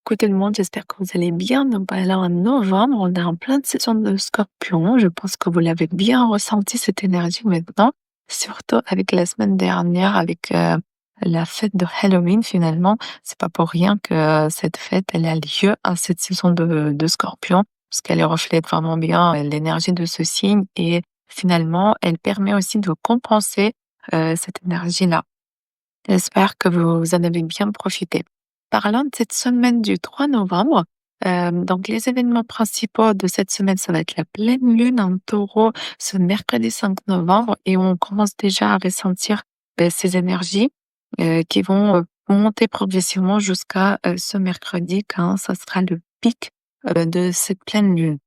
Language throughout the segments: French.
Coucou tout le monde, j'espère que vous allez bien. Donc, là, en novembre, on est en pleine saison de Scorpion. Je pense que vous l'avez bien ressenti, cette énergie maintenant, surtout avec la semaine dernière, avec la fête de Halloween, finalement. C'est pas pour rien que cette fête, elle a lieu à cette saison de Scorpion, parce qu'elle reflète vraiment bien l'énergie de ce signe et finalement, elle permet aussi de compenser cette énergie-là. J'espère que vous en avez bien profité. Parlant de cette semaine du 3 novembre, donc les événements principaux de cette semaine, ça va être la pleine lune en taureau ce mercredi 5 novembre et on commence déjà à ressentir ces énergies qui vont monter progressivement jusqu'à ce mercredi quand ça sera le pic de cette pleine lune.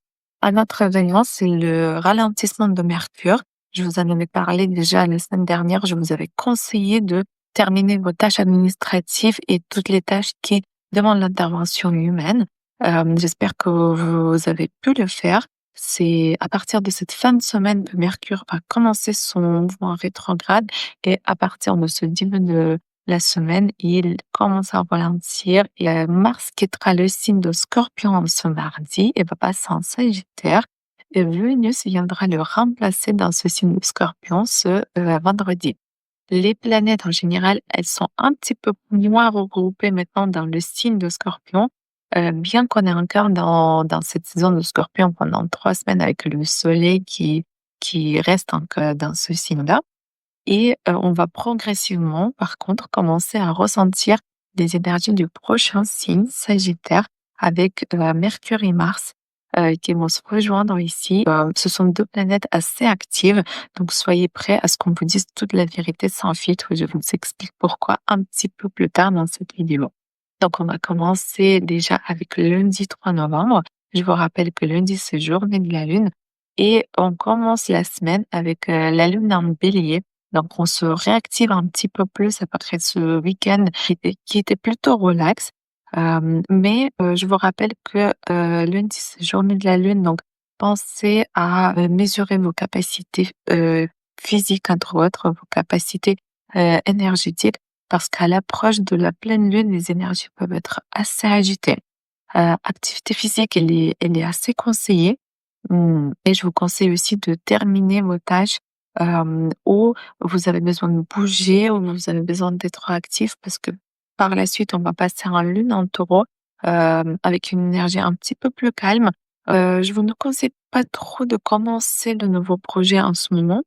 À notre événement, c'est le ralentissement de Mercure. Je vous en avais parlé déjà la semaine dernière. Je vous avais conseillé de terminer vos tâches administratives et toutes les tâches qui demandent l'intervention humaine. J'espère que vous avez pu le faire. C'est à partir de cette fin de semaine que Mercure va commencer son mouvement rétrograde et à partir de ce début de la semaine, il commence à ralentir et Mars quittera le signe de Scorpion ce mardi et va passer en Sagittaire. Et Vénus viendra le remplacer dans ce signe de Scorpion ce vendredi. Les planètes en général, elles sont un petit peu moins regroupées maintenant dans le signe de Scorpion, bien qu'on est encore dans cette saison de Scorpion pendant 3 semaines avec le soleil qui reste encore dans ce signe-là. Et on va progressivement, par contre, commencer à ressentir les énergies du prochain signe, Sagittaire, avec Mercure et Mars qui vont se rejoindre ici. Ce sont 2 planètes assez actives, donc soyez prêts à ce qu'on vous dise toute la vérité sans filtre. Je vous explique pourquoi un petit peu plus tard dans cette vidéo. Donc on va commencer déjà avec le lundi 3 novembre. Je vous rappelle que lundi, c'est journée de la Lune et on commence la semaine avec la Lune en Bélier. Donc, on se réactive un petit peu plus après ce week-end qui était plutôt relax. Mais je vous rappelle que lundi, c'est journée de la Lune, donc pensez à mesurer vos capacités physiques, entre autres, vos capacités énergétiques, parce qu'à l'approche de la pleine Lune, les énergies peuvent être assez agitées. Activité physique, elle est assez conseillée. Et je vous conseille aussi de terminer vos tâches où vous avez besoin de bouger, où vous avez besoin d'être actif parce que par la suite, on va passer en lune en taureau avec une énergie un petit peu plus calme. Je vous ne conseille pas trop de commencer de nouveaux projets en ce moment.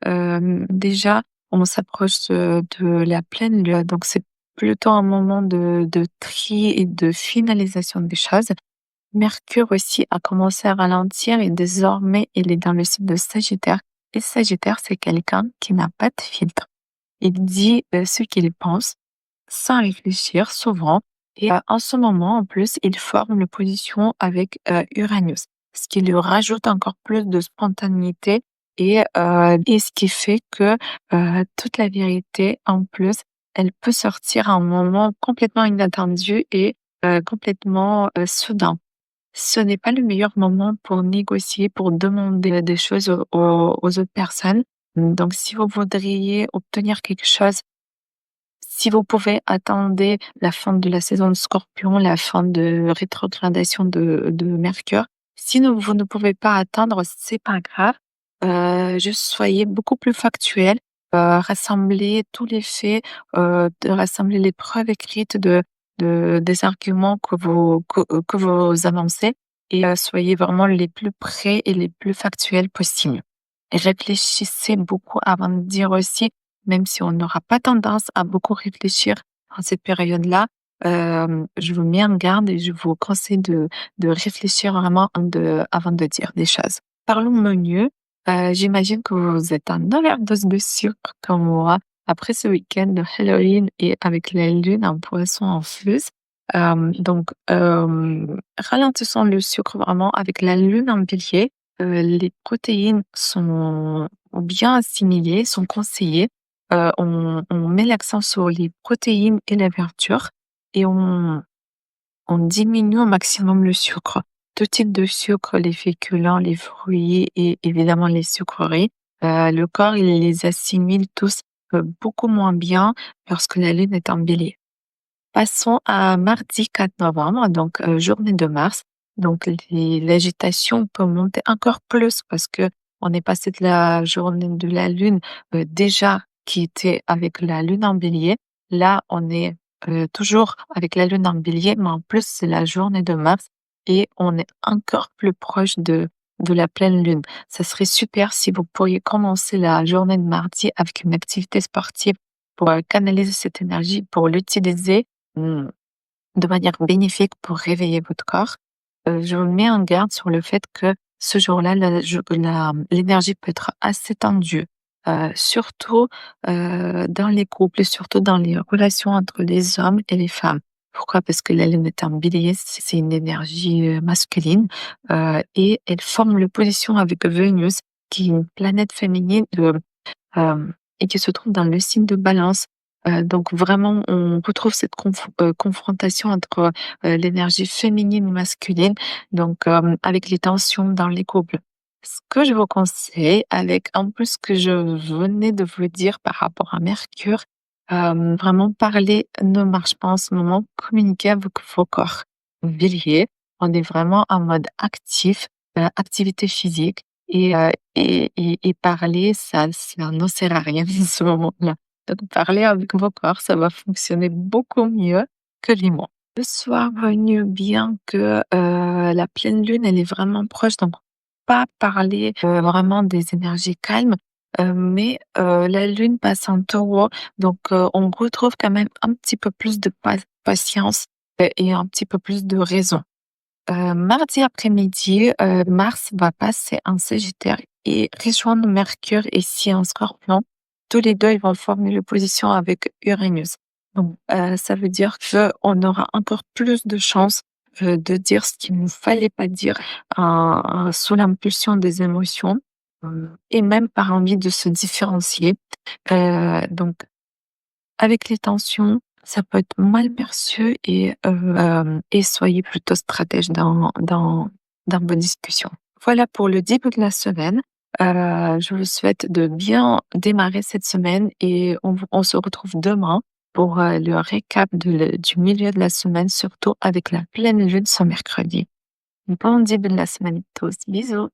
Déjà, on s'approche de la pleine lune, donc c'est plutôt un moment de tri et de finalisation des choses. Mercure aussi a commencé à ralentir et désormais il est dans le signe de Sagittaire. Et Sagittaire, c'est quelqu'un qui n'a pas de filtre. Il dit ce qu'il pense sans réfléchir souvent. Et en ce moment, en plus, il forme une position avec Uranus, ce qui lui rajoute encore plus de spontanéité et ce qui fait que toute la vérité, en plus, elle peut sortir à un moment complètement inattendu et complètement soudain. Ce n'est pas le meilleur moment pour négocier, pour demander des choses aux autres personnes. Donc, si vous voudriez obtenir quelque chose, si vous pouvez attendre la fin de la saison de Scorpion, la fin de rétrogradation de Mercure. Si vous ne pouvez pas attendre, c'est pas grave. Juste soyez beaucoup plus factuel. Rassemblez tous les faits, rassembler les preuves écrites des arguments que vous avancez et soyez vraiment les plus près et les plus factuels possibles. Et réfléchissez beaucoup avant de dire aussi, même si on n'aura pas tendance à beaucoup réfléchir en cette période-là, je vous mets en garde et je vous conseille de réfléchir vraiment avant de dire des choses. Parlons mieux. J'imagine que vous êtes en overdose de sucre comme moi après ce week-end de Halloween et avec la lune en poisson en plus. Donc, ralentissons le sucre vraiment avec la lune en bélier. Les protéines sont bien assimilées, sont conseillées. On met l'accent sur les protéines et la verdure et on diminue au maximum le sucre. Tout type de sucre, les féculents, les fruits et évidemment les sucreries. Le corps, il les assimile tous beaucoup moins bien lorsque la lune est en bélier. Passons à mardi 4 novembre, donc journée de Mars. Donc l'agitation peut monter encore plus parce que on est passé de la journée de la Lune, déjà qui était avec la Lune en Bélier. Là, on est, toujours avec la Lune en Bélier, mais en plus, c'est la journée de Mars et on est encore plus proche de la pleine Lune. Ça serait super si vous pourriez commencer la journée de mardi avec une activité sportive pour, canaliser cette énergie, pour l'utiliser Mmh, de manière bénéfique pour réveiller votre corps. Je vous mets en garde sur le fait que ce jour-là, l'énergie peut être assez tendue, surtout, dans les couples, surtout dans les relations entre les hommes et les femmes. Pourquoi? Parce que la lune est en bélier, c'est une énergie, masculine, et elle forme l'opposition avec Vénus, qui est une planète féminine et qui se trouve dans le signe de Balance. Donc vraiment, on retrouve cette confrontation entre, l'énergie féminine et masculine, donc avec les tensions dans les couples. Ce que je vous conseille, avec en plus ce que je venais de vous dire par rapport à Mercure, vraiment parler ne marche pas en ce moment, communiquer avec vos corps. Bélier, on est vraiment en mode actif, activité physique et parler, ça ne sert à rien en ce moment-là. Donc parler avec vos corps, ça va fonctionner beaucoup mieux que les mots. Le soir venu, bien que, la pleine lune, elle est vraiment proche, donc pas parler, vraiment des énergies calmes, la lune passe en Taureau, donc on retrouve quand même un petit peu plus de patience, et un petit peu plus de raison. Mardi après-midi, Mars va passer en Sagittaire et rejoindre Mercure ici en Scorpion. Tous les 2, ils vont former l'opposition avec Uranus. Donc, ça veut dire qu'on aura encore plus de chances, de dire ce qu'il ne fallait pas dire, sous l'impulsion des émotions, et même par envie de se différencier. Donc avec les tensions, ça peut être mal perçu et soyez plutôt stratège dans vos discussions. Voilà pour le début de la semaine. Je vous souhaite de bien démarrer cette semaine et on se retrouve demain pour, le récap du milieu de la semaine, surtout avec la pleine lune ce mercredi. Bon début de la semaine à tous. Bisous.